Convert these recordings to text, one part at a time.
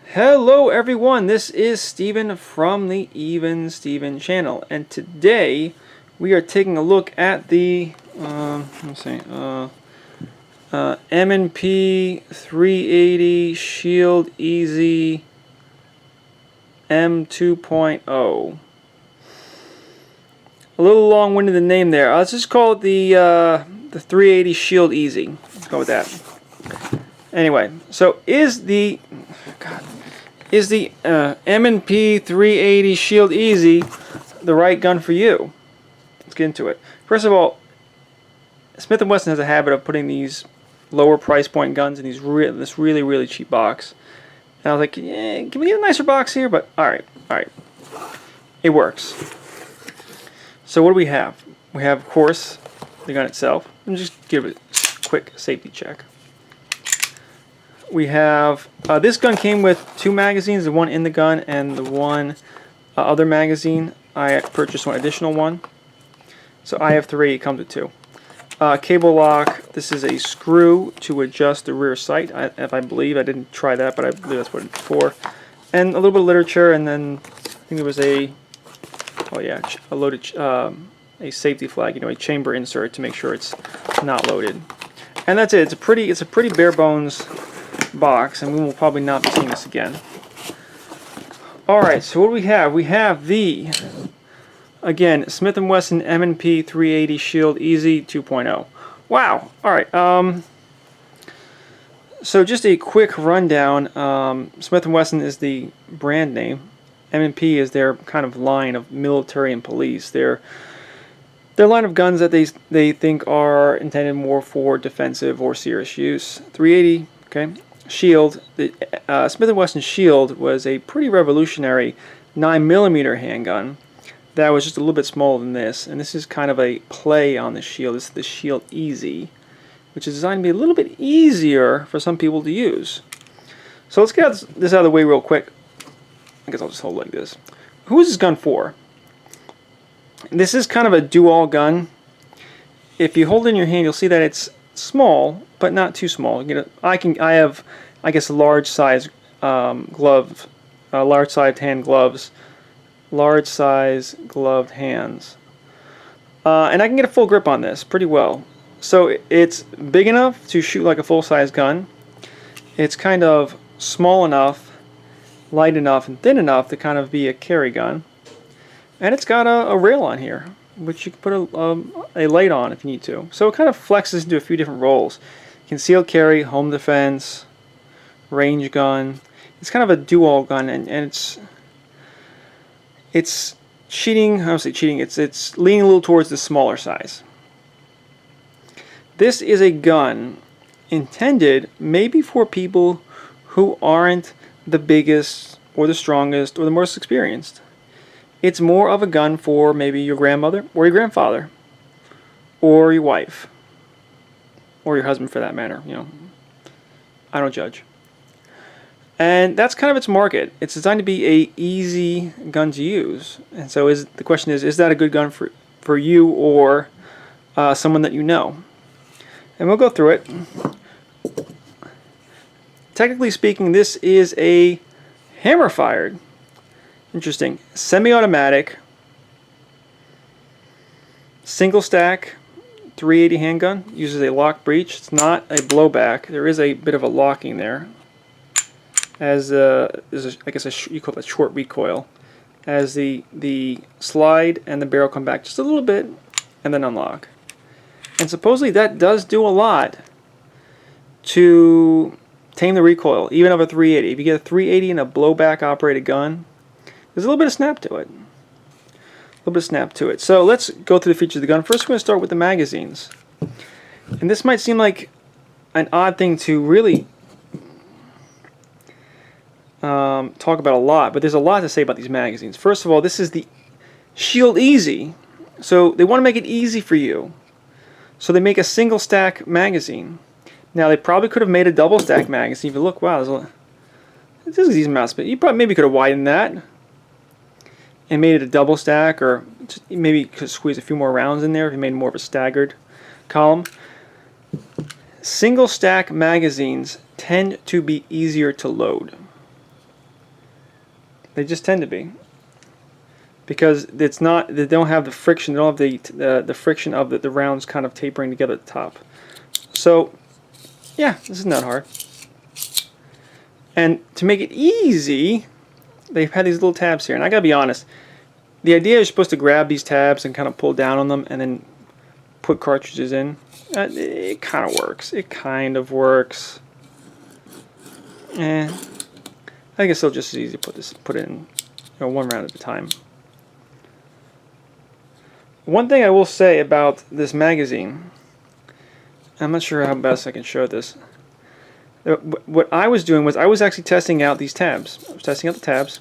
Hello everyone, this is Steven from the Even Steven channel, and today we are taking a look at the M&P 380 Shield Easy M2.0. A little long-winded the name there. Let's just call it the 380 Shield Easy. Let's go with that. Anyway, so is the M&P 380 Shield Easy the right gun for you? Let's get into it. First of all, Smith Wesson has a habit of putting these lower price point guns in this really cheap box. And I was like, yeah, can we get a nicer box here? But all right, it works. So what do we have? We have, of course, the gun itself. Let me just give it a quick safety check. We have, this gun came with two magazines, the one in the gun and the one other magazine. I purchased one additional one. So I have three, it comes with two. Cable lock, this is a screw to adjust the rear sight, if I believe. I didn't try that, but I believe that's what it's for. And a little bit of literature, and then I think there was a loaded, a safety flag, a chamber insert to make sure it's not loaded. And that's it. It's a pretty bare bones box, and we will probably not be seeing this again. Alright, so what do we have? We have the, again, Smith & Wesson M&P 380 Shield Easy 2.0. Wow! Alright, so just a quick rundown. Smith & Wesson is the brand name. M&P is their kind of line of military and police. Their line of guns that they think are intended more for defensive or serious use. 380, okay. Shield, the Smith & Wesson Shield was a pretty revolutionary 9mm handgun that was just a little bit smaller than this, and this is kind of a play on the Shield. This is the Shield Easy, which is designed to be a little bit easier for some people to use. So let's get this out of the way real quick. I guess I'll just hold it like this. Who is this gun for? This is kind of a do-all gun. If you hold it in your hand, you'll see that it's small, but not too small. I have, I guess, large size gloves, large sized hand gloves, large size gloved hands, and I can get a full grip on this pretty well. So it's big enough to shoot like a full-size gun. It's kind of small enough, light enough, and thin enough to kind of be a carry gun. And it's got a rail on here, which you can put a light on if you need to. So it kind of flexes into a few different roles. Concealed carry, home defense, range gun. It's kind of a dual gun, and it's cheating. I don't say cheating. It's leaning a little towards the smaller size. This is a gun intended maybe for people who aren't the biggest or the strongest or the most experienced. It's more of a gun for maybe your grandmother or your grandfather or your wife or your husband for that matter. I don't judge. And that's kind of its market. It's designed to be a easy gun to use. And so the question is that a good gun for you or someone that you know? And we'll go through it. Technically speaking, this is a hammer-fired. Interesting. Semi-automatic, single stack, 380 handgun. Uses a lock breech. It's not a blowback. There is a bit of a locking there. As I guess you call that short recoil. As the slide and the barrel come back just a little bit, and then unlock. And supposedly that does do a lot to tame the recoil, even of a 380. If you get a 380 in a blowback operated gun, there's a little bit of snap to it. So let's go through the features of the gun. First, we're going to start with the magazines. And this might seem like an odd thing to really talk about a lot, but there's a lot to say about these magazines. First of all, this is the Shield Easy. So they want to make it easy for you. So they make a single stack magazine. Now they probably could have made a double stack magazine. If you look, wow, this is easy mouse, but you probably maybe could have widened that and made it a double stack, or just maybe could squeeze a few more rounds in there if you made more of a staggered column. Single stack magazines tend to be easier to load. They just tend to be. Because it's not, they don't have the friction, they don't have the friction of the rounds kind of tapering together at the top. So, yeah, this is not hard. And to make it easy, they've had these little tabs here. And I gotta be honest, the idea is supposed to grab these tabs and kind of pull down on them and then put cartridges in. It kind of works. It kind of works. I think it's still just as easy to put it in, one round at a time. One thing I will say about this magazine, I'm not sure how best I can show this. What I was doing was I was actually testing out these tabs. I was testing out the tabs,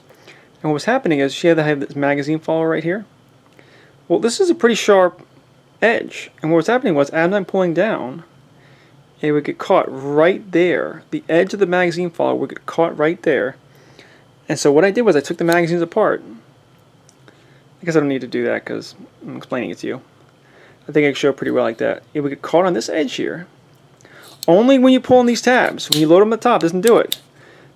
and what was happening is she had to have this magazine follower right here. Well, this is a pretty sharp edge, and what was happening was as I'm pulling down, it would get caught right there. The edge of the magazine follower would get caught right there. And so what I did was I took the magazines apart. I guess I don't need to do that because I'm explaining it to you. I think I can show it pretty well like that. It would get caught on this edge here. Only when you pull on these tabs. When you load them at the top, it doesn't do it.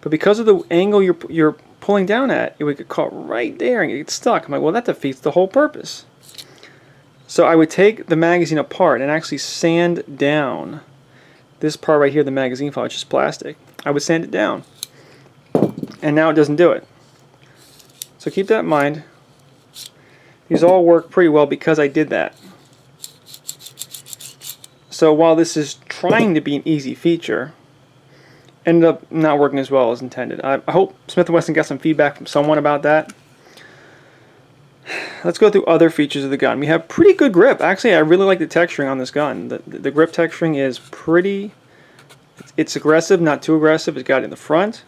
But because of the angle you're pulling down at, it would get caught right there and get stuck. I'm like, well, that defeats the whole purpose. So I would take the magazine apart and actually sand down this part right here, the magazine file, which is plastic. I would sand it down. And now it doesn't do it. So keep that in mind. These all work pretty well because I did that. So while this is trying to be an easy feature, ended up not working as well as intended. I hope Smith & Wesson got some feedback from someone about that. Let's go through other features of the gun. We have pretty good grip. Actually, I really like the texturing on this gun. The grip texturing is pretty... It's aggressive, not too aggressive. It's got it in the front.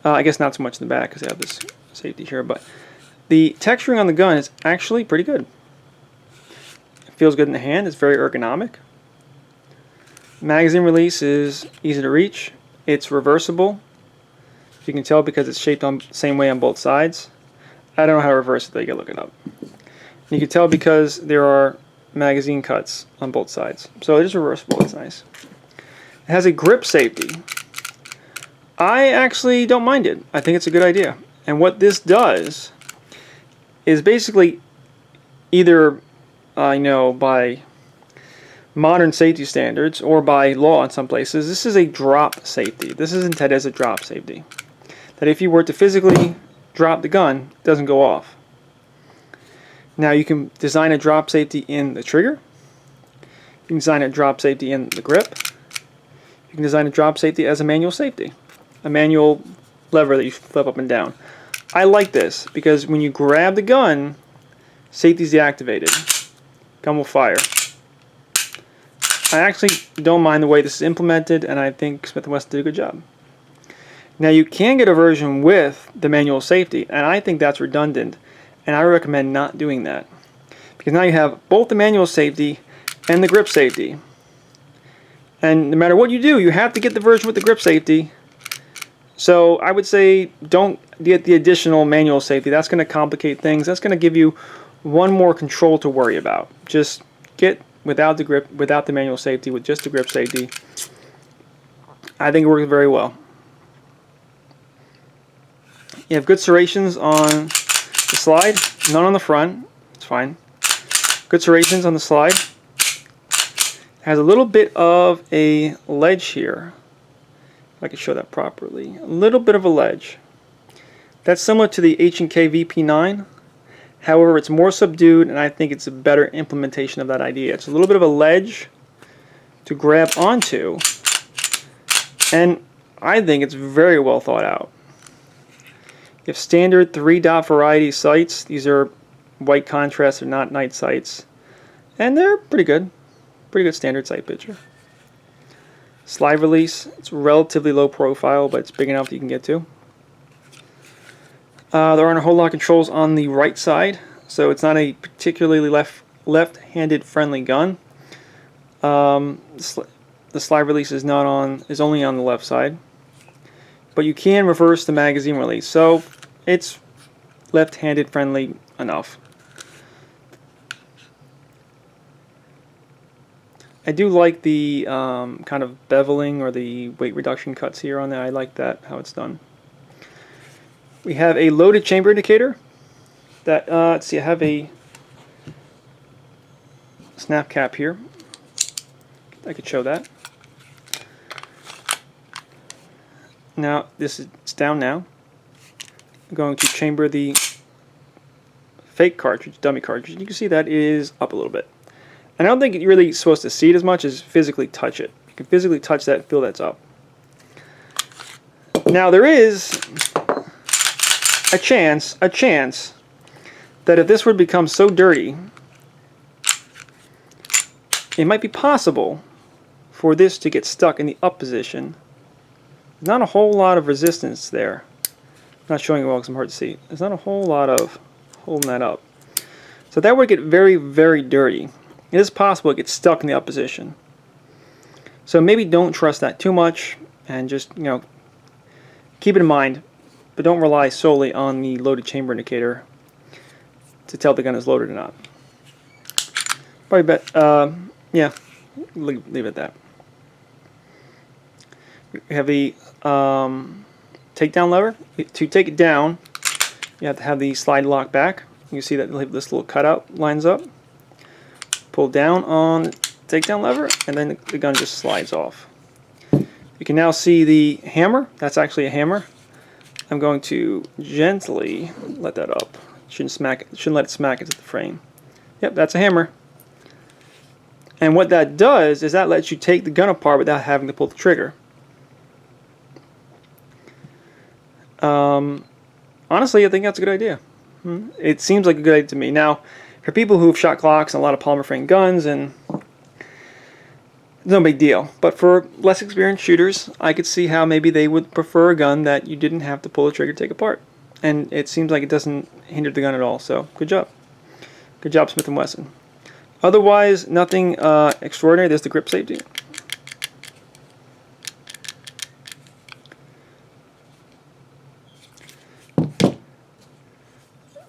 I guess not so much in the back because I have this safety here, but the texturing on the gun is actually pretty good. It feels good in the hand. It's very ergonomic. Magazine release is easy to reach. It's reversible. You can tell because it's shaped on the same way on both sides. I don't know how to reverse it, though. You can look it up. You can tell because there are magazine cuts on both sides. So it is reversible. It's nice. It has a grip safety. I actually don't mind it. I think it's a good idea. And what this does is basically either, by modern safety standards or by law in some places, this is a drop safety. This is intended as a drop safety. That if you were to physically drop the gun, it doesn't go off. Now you can design a drop safety in the trigger. You can design a drop safety in the grip. You can design a drop safety as a manual safety. A manual lever that you flip up and down. I like this because when you grab the gun, safety is deactivated. Gun will fire. I actually don't mind the way this is implemented, and I think Smith & Wesson did a good job. Now you can get a version with the manual safety, and I think that's redundant, and I recommend not doing that. Because now you have both the manual safety and the grip safety. And no matter what you do, you have to get the version with the grip safety. So I would say don't get the additional manual safety. That's going to complicate things. That's going to give you one more control to worry about. Just get without the grip, without the manual safety, with just the grip safety. I think it works very well. You have good serrations on the slide, none on the front. It's fine. Good serrations on the slide. It has a little bit of a ledge here. If I can show that properly. A little bit of a ledge. That's similar to the H&K VP9. However, it's more subdued, and I think it's a better implementation of that idea. It's a little bit of a ledge to grab onto, and I think it's very well thought out. You have standard 3-dot variety sights. These are white contrast, they're not night sights, and they're pretty good. Pretty good standard sight picture. Slide release, it's relatively low profile, but it's big enough that you can get to. There aren't a whole lot of controls on the right side, so it's not a particularly left-handed friendly gun. The slide release is only on the left side, but you can reverse the magazine release, so it's left-handed friendly enough. I do like the kind of beveling or the weight reduction cuts here on there. I like that, how it's done. We have a loaded chamber indicator. That let's see, I have a snap cap here. I could show that. Now this is down now. I'm going to chamber the fake cartridge, dummy cartridge. You can see that is up a little bit. And I don't think you're really supposed to see it as much as physically touch it. You can physically touch that and feel that's up. Now there is a chance that if this would become so dirty, it might be possible for this to get stuck in the up position. Not a whole lot of resistance there. I'm not showing you well because I'm hard to see. There's not a whole lot of holding that up. So that would get very, very dirty. It is possible it gets stuck in the up position. So maybe don't trust that too much, and just, you know, keep it in mind, but don't rely solely on the loaded chamber indicator to tell the gun is loaded or not. Probably bet, yeah, leave it at that. We have the takedown lever. To take it down, you have to have the slide lock back. You can see that this little cutout lines up. Pull down on the takedown lever, and then the gun just slides off. You can now see the hammer. That's actually a hammer. I'm going to gently let that up. Shouldn't let it smack into the frame. Yep, that's a hammer. And what that does is that lets you take the gun apart without having to pull the trigger. Honestly, I think that's a good idea. It seems like a good idea to me. Now, for people who've shot Glocks and a lot of polymer frame guns, and no big deal. But for less experienced shooters, I could see how maybe they would prefer a gun that you didn't have to pull the trigger to take apart. And it seems like it doesn't hinder the gun at all. So good job. Good job, Smith & Wesson. Otherwise, nothing extraordinary. There's the grip safety.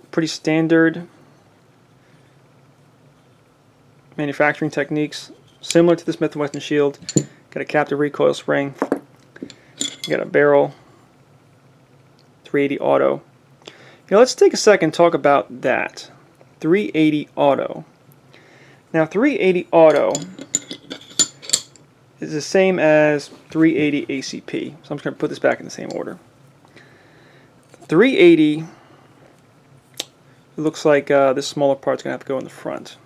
Pretty standard manufacturing techniques, similar to the Smith & Wesson Shield. Got a captive recoil spring. You got a barrel. 380 auto. Now let's take a second and talk about that. 380 auto. Now 380 auto is the same as 380 ACP. So I'm just going to put this back in the same order. 380, it looks like this smaller part's going to have to go in the front.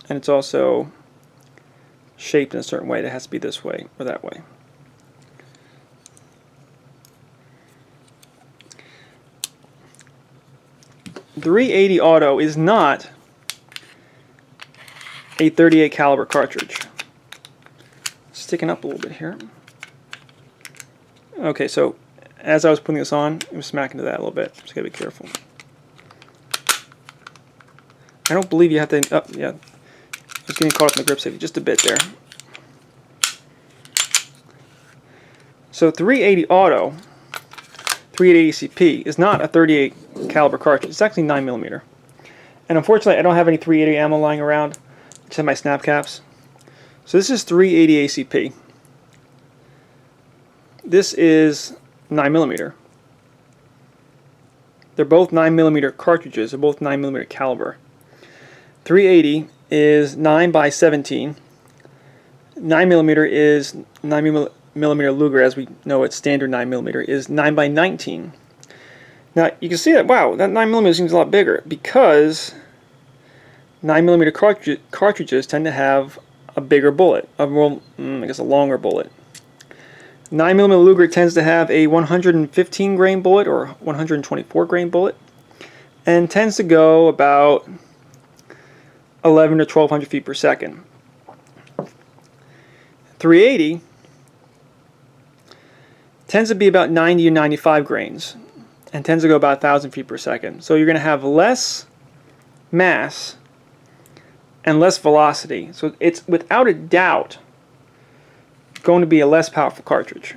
And it's also shaped in a certain way that has to be this way or that way. .380 auto is not a .38 caliber cartridge. Sticking up a little bit here. Okay, so as I was putting this on, it was smacking to that a little bit. Just gotta be careful. I don't believe you have to. Oh, yeah. Just getting caught up in the grip safety just a bit there. So 380 auto, 380 ACP is not a .38 caliber cartridge. It's actually 9mm. And unfortunately, I don't have any 380 ammo lying around. I just have my snap caps. So this is 380 ACP. This is 9mm. They're both 9mm cartridges. They're both 9mm caliber. 380 is 9x17. 9mm is 9mm Luger, as we know it's standard 9mm, is 9x19. Now you can see that, wow, that 9mm seems a lot bigger because 9mm cartridges tend to have a bigger bullet, I guess a longer bullet. 9mm Luger tends to have a 115 grain bullet or 124 grain bullet, and tends to go about 11 to 1200 feet per second. 380 tends to be about 90 or 95 grains and tends to go about 1000 feet per second. So you're going to have less mass and less velocity. So it's without a doubt going to be a less powerful cartridge.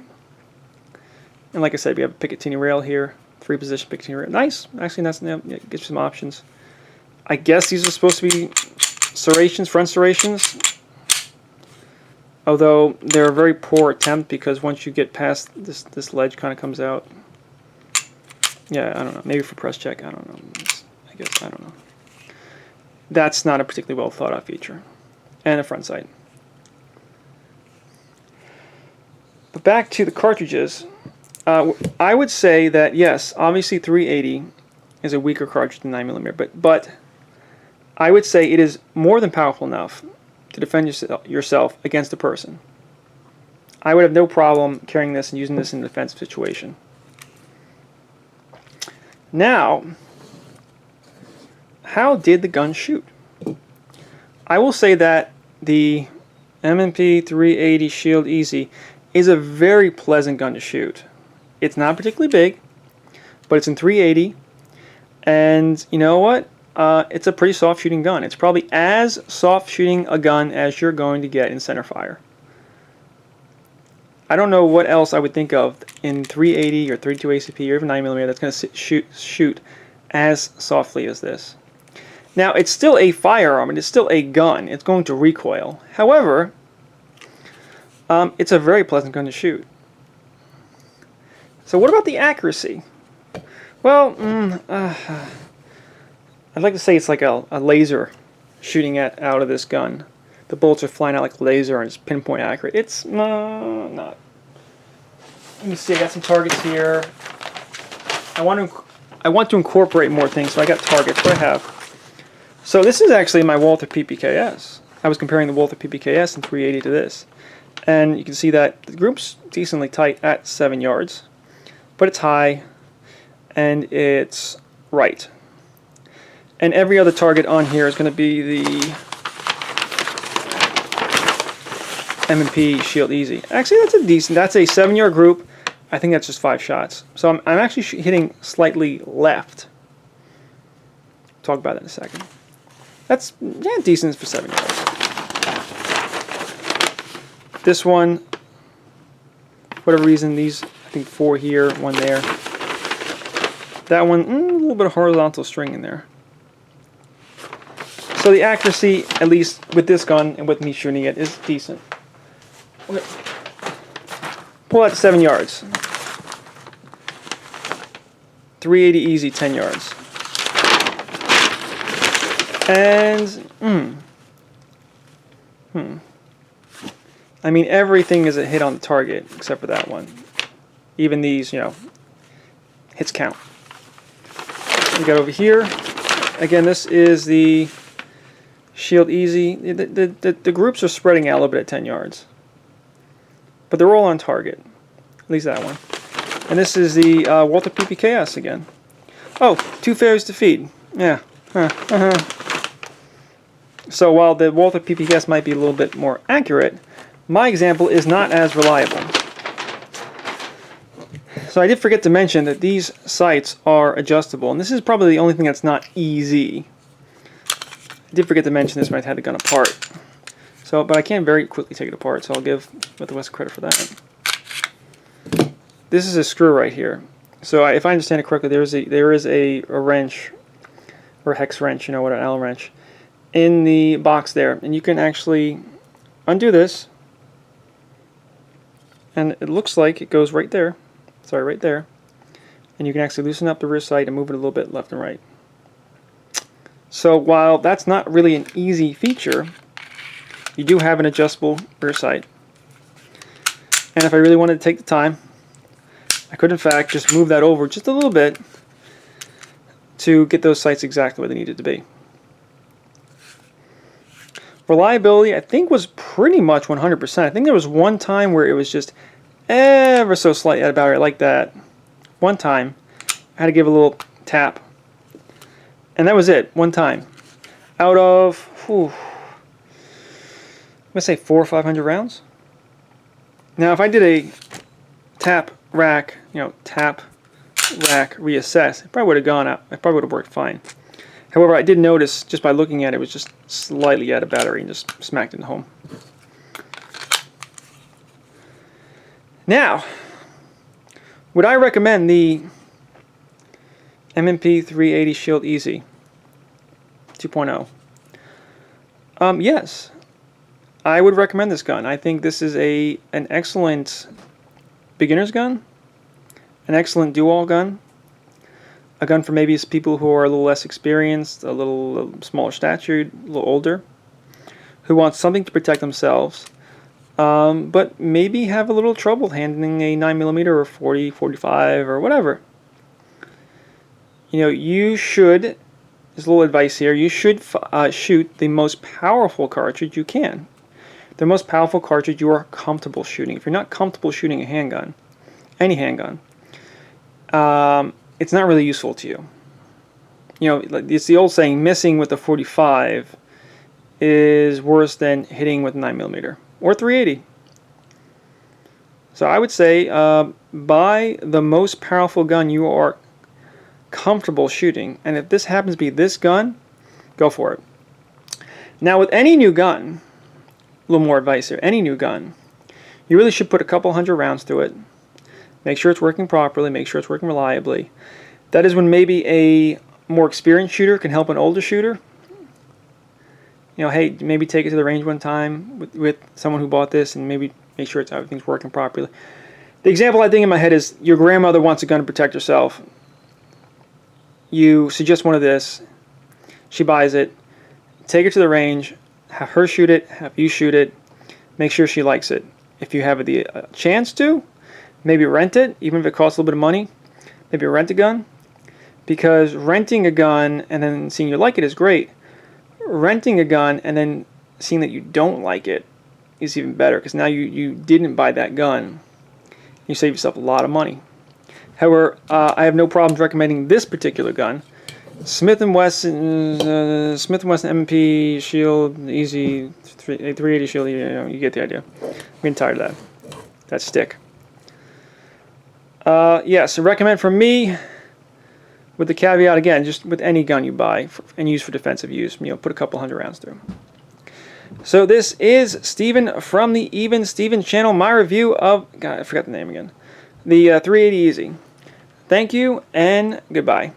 And like I said, we have a Picatinny rail here, 3-position Picatinny rail. Nice. Actually, that's, yeah, gives you some options. I guess these are supposed to be serrations, front serrations. Although they're a very poor attempt because once you get past this ledge kind of comes out. Yeah, I don't know. Maybe for press check. I don't know. I guess I don't know. That's not a particularly well thought out feature. And a front sight. But back to the cartridges. I would say that yes, obviously 380 is a weaker cartridge than 9mm, but I would say it is more than powerful enough to defend yourself against a person. I would have no problem carrying this and using this in a defensive situation. Now, how did the gun shoot? I will say that the M&P 380 Shield Easy is a very pleasant gun to shoot. It's not particularly big, but it's in 380, and you know what? It's a pretty soft shooting gun. It's probably as soft shooting a gun as you're going to get in center fire. I don't know what else I would think of in 380 or 32 ACP or even 9mm that's going to shoot as softly as this. Now, it's still a firearm, and it's still a gun. It's going to recoil. However, it's a very pleasant gun to shoot. So what about the accuracy? Well, I'd like to say it's like a laser shooting out of this gun. The bullets are flying out like a laser and it's pinpoint accurate. It's not. Let me see, I got some targets here. I want to incorporate more things, so I got targets. What I have. So this is actually my Walther PPKS. I was comparing the Walther PPKS in 380 to this. And you can see that the group's decently tight at 7 yards. But it's high, and it's right. And every other target on here is going to be the M&P Shield Easy. Actually, that's a 7-yard group. I think that's just 5 shots. So I'm actually hitting slightly left. Talk about that in a second. That's decent for 7 yards. This one, for whatever reason, these, I think 4 here, 1 there. That one, a little bit of horizontal string in there. So the accuracy, at least with this gun and with me shooting it, is decent. Okay. Pull out to 7 yards. 380 easy, 10 yards. And, I mean, everything is a hit on the target except for that one. Even these, hits count. We got over here. Again, this is the Shield Easy. The groups are spreading out a little bit at 10 yards. But they're all on target. At least that one. And this is the Walther PPKS again. Oh, 2 failures to feed. Yeah. So while the Walther PPKS might be a little bit more accurate, my example is not as reliable. So I did forget to mention that these sights are adjustable, and this is probably the only thing that's not easy. I did forget to mention this when I had the gun apart. So, but I can very quickly take it apart, so I'll give Smith Wesson credit for that. This is a screw right here. So if I understand it correctly, there is a wrench, or a hex wrench, an Allen wrench, in the box there, and you can actually undo this, and it looks like it goes right there. Sorry, right there. And you can actually loosen up the rear sight and move it a little bit left and right. So while that's not really an easy feature, you do have an adjustable rear sight. And if I really wanted to take the time, I could in fact just move that over just a little bit to get those sights exactly where they needed to be. Reliability, I think, was pretty much 100%. I think there was one time where it was just ever so slightly out of battery, like that. One time, I had to give a little tap. And that was it, one time. Out of, I'm going to say 400 or 500 rounds. Now, if I did a tap, rack, reassess, it probably would have gone out. It probably would have worked fine. However, I did notice, just by looking at it, it was just slightly out of battery and just smacked into home. Now, would I recommend the M&P 380 Shield Easy 2.0? Yes, I would recommend this gun. I think this is an excellent beginner's gun, an excellent do-all gun. a gun for maybe people who are a little less experienced, a little smaller stature, a little older, who want something to protect themselves, but maybe have a little trouble handling a 9mm or 40, 45 or whatever. You know, you should, there's a little advice here, you should shoot the most powerful cartridge you can. The most powerful cartridge you are comfortable shooting. If you're not comfortable shooting a handgun, any handgun, it's not really useful to you. You know, it's the old saying, missing with a 45 is worse than hitting with a 9mm or 380. So I would say buy the most powerful gun you are comfortable shooting, and if this happens to be this gun, go for it. Now with any new gun, a little more advice here, any new gun, you really should put a couple hundred rounds through it. Make sure it's working properly, make sure it's working reliably. That is when maybe a more experienced shooter can help an older shooter. You know, hey, maybe take it to the range one time with someone who bought this and maybe make sure everything's working properly. The example I think in my head is your grandmother wants a gun to protect herself. You suggest one of this, she buys it, take it to the range, have her shoot it, have you shoot it, make sure she likes it. If you have the chance to, maybe rent it, even if it costs a little bit of money, maybe rent a gun, because renting a gun and then seeing you like it is great. Renting a gun and then seeing that you don't like it is even better, because now you didn't buy that gun. You save yourself a lot of money. However, I have no problems recommending this particular gun. Smith Wesson M&P Shield, easy, 380 Shield, you get the idea. I'm getting tired of that stick. Yeah, so recommend from me, with the caveat again, just with any gun you buy and use for defensive use, you know, put a couple hundred rounds through. So this is Steven from the Even Steven channel, my review of, God, I forgot the name again, the 380 Easy. Thank you and goodbye.